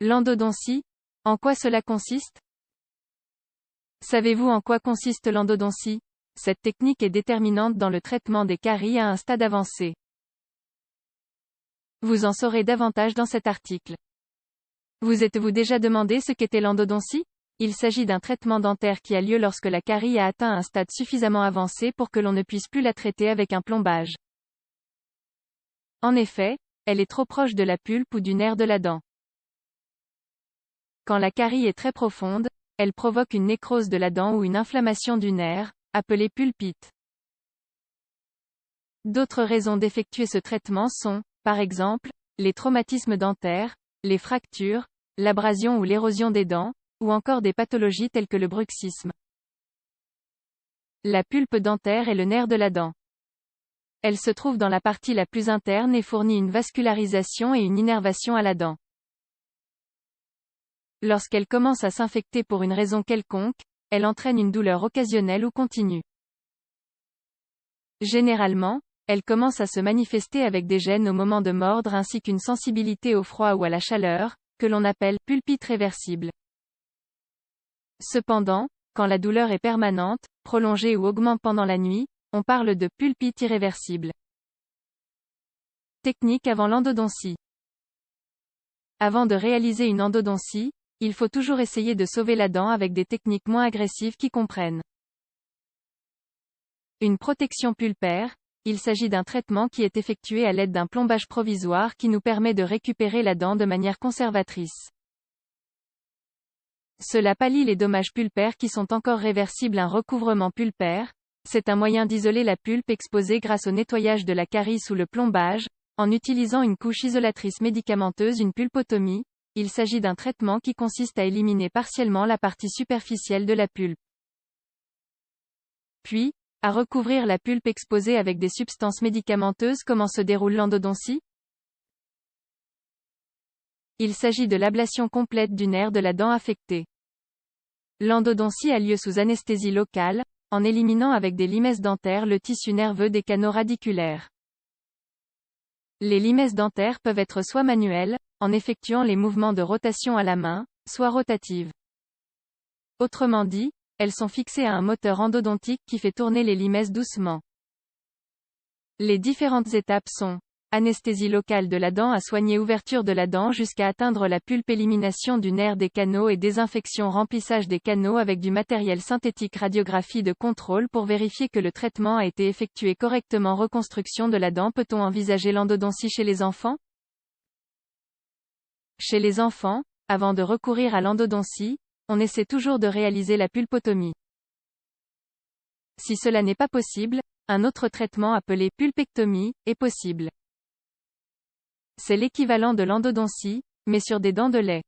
L'endodontie, en quoi cela consiste? Savez-vous en quoi consiste l'endodontie? Cette technique est déterminante dans le traitement des caries à un stade avancé. Vous en saurez davantage dans cet article. Vous êtes-vous déjà demandé ce qu'était l'endodontie? Il s'agit d'un traitement dentaire qui a lieu lorsque la carie a atteint un stade suffisamment avancé pour que l'on ne puisse plus la traiter avec un plombage. En effet, elle est trop proche de la pulpe ou du nerf de la dent. Quand la carie est très profonde, elle provoque une nécrose de la dent ou une inflammation du nerf, appelée pulpite. D'autres raisons d'effectuer ce traitement sont, par exemple, les traumatismes dentaires, les fractures, l'abrasion ou l'érosion des dents, ou encore des pathologies telles que le bruxisme. La pulpe dentaire est le nerf de la dent. Elle se trouve dans la partie la plus interne et fournit une vascularisation et une innervation à la dent. Lorsqu'elle commence à s'infecter pour une raison quelconque, elle entraîne une douleur occasionnelle ou continue. Généralement, elle commence à se manifester avec des gênes au moment de mordre ainsi qu'une sensibilité au froid ou à la chaleur, que l'on appelle pulpite réversible. Cependant, quand la douleur est permanente, prolongée ou augmente pendant la nuit, on parle de pulpite irréversible. Technique avant l'endodontie. Avant de réaliser une endodontie, il faut toujours essayer de sauver la dent avec des techniques moins agressives qui comprennent une protection pulpaire. Il s'agit d'un traitement qui est effectué à l'aide d'un plombage provisoire qui nous permet de récupérer la dent de manière conservatrice. Cela pallie les dommages pulpaires qui sont encore réversibles. Un recouvrement pulpaire, c'est un moyen d'isoler la pulpe exposée grâce au nettoyage de la carie sous le plombage, en utilisant une couche isolatrice médicamenteuse. Une pulpotomie, il s'agit d'un traitement qui consiste à éliminer partiellement la partie superficielle de la pulpe, puis, à recouvrir la pulpe exposée avec des substances médicamenteuses. Comment se déroule l'endodontie? Il s'agit de l'ablation complète du nerf de la dent affectée. L'endodontie a lieu sous anesthésie locale, en éliminant avec des limesses dentaires le tissu nerveux des canaux radiculaires. Les limesses dentaires peuvent être soit manuelles, en effectuant les mouvements de rotation à la main, soit rotatives. Autrement dit, elles sont fixées à un moteur endodontique qui fait tourner les limesses doucement. Les différentes étapes sont anesthésie locale de la dent à soigner, ouverture de la dent jusqu'à atteindre la pulpe, élimination du nerf des canaux et désinfection, remplissage des canaux avec du matériel synthétique, radiographie de contrôle pour vérifier que le traitement a été effectué correctement, reconstruction de la dent. Peut-on envisager l'endodontie chez les enfants? Chez les enfants, avant de recourir à l'endodontie, on essaie toujours de réaliser la pulpotomie. Si cela n'est pas possible, un autre traitement appelé pulpectomie est possible. C'est l'équivalent de l'endodontie, mais sur des dents de lait.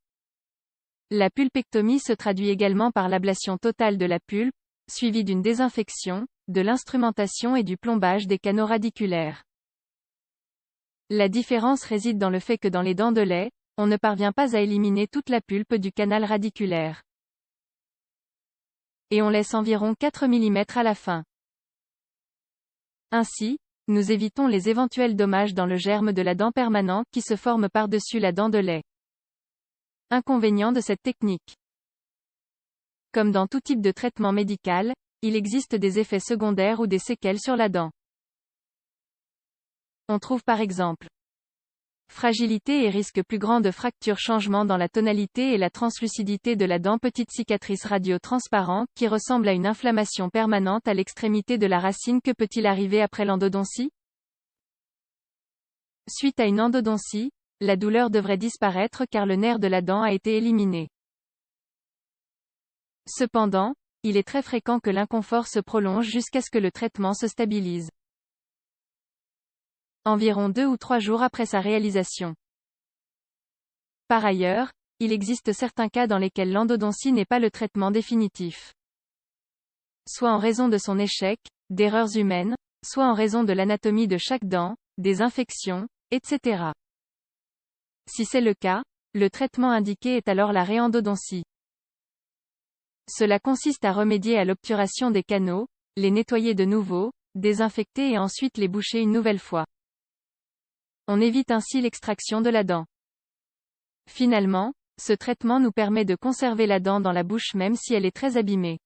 La pulpectomie se traduit également par l'ablation totale de la pulpe, suivie d'une désinfection, de l'instrumentation et du plombage des canaux radiculaires. La différence réside dans le fait que dans les dents de lait, on ne parvient pas à éliminer toute la pulpe du canal radiculaire. Et on laisse environ 4 mm à la fin. Ainsi, nous évitons les éventuels dommages dans le germe de la dent permanent qui se forme par-dessus la dent de lait. Inconvénient de cette technique. Comme dans tout type de traitement médical, il existe des effets secondaires ou des séquelles sur la dent. On trouve par exemple fragilité et risque plus grand de fracture, changement dans la tonalité et la translucidité de la dent, petite cicatrice radio-transparente qui ressemble à une inflammation permanente à l'extrémité de la racine. Que peut-il arriver après l'endodontie? Suite à une endodontie, la douleur devrait disparaître car le nerf de la dent a été éliminé. Cependant, il est très fréquent que l'inconfort se prolonge jusqu'à ce que le traitement se stabilise. Environ 2 ou 3 jours après sa réalisation. Par ailleurs, il existe certains cas dans lesquels l'endodontie n'est pas le traitement définitif. Soit en raison de son échec, d'erreurs humaines, soit en raison de l'anatomie de chaque dent, des infections, etc. Si c'est le cas, le traitement indiqué est alors la réendodontie. Cela consiste à remédier à l'obturation des canaux, les nettoyer de nouveau, désinfecter et ensuite les boucher une nouvelle fois. On évite ainsi l'extraction de la dent. Finalement, Ce traitement nous permet de conserver la dent dans la bouche même si elle est très abîmée.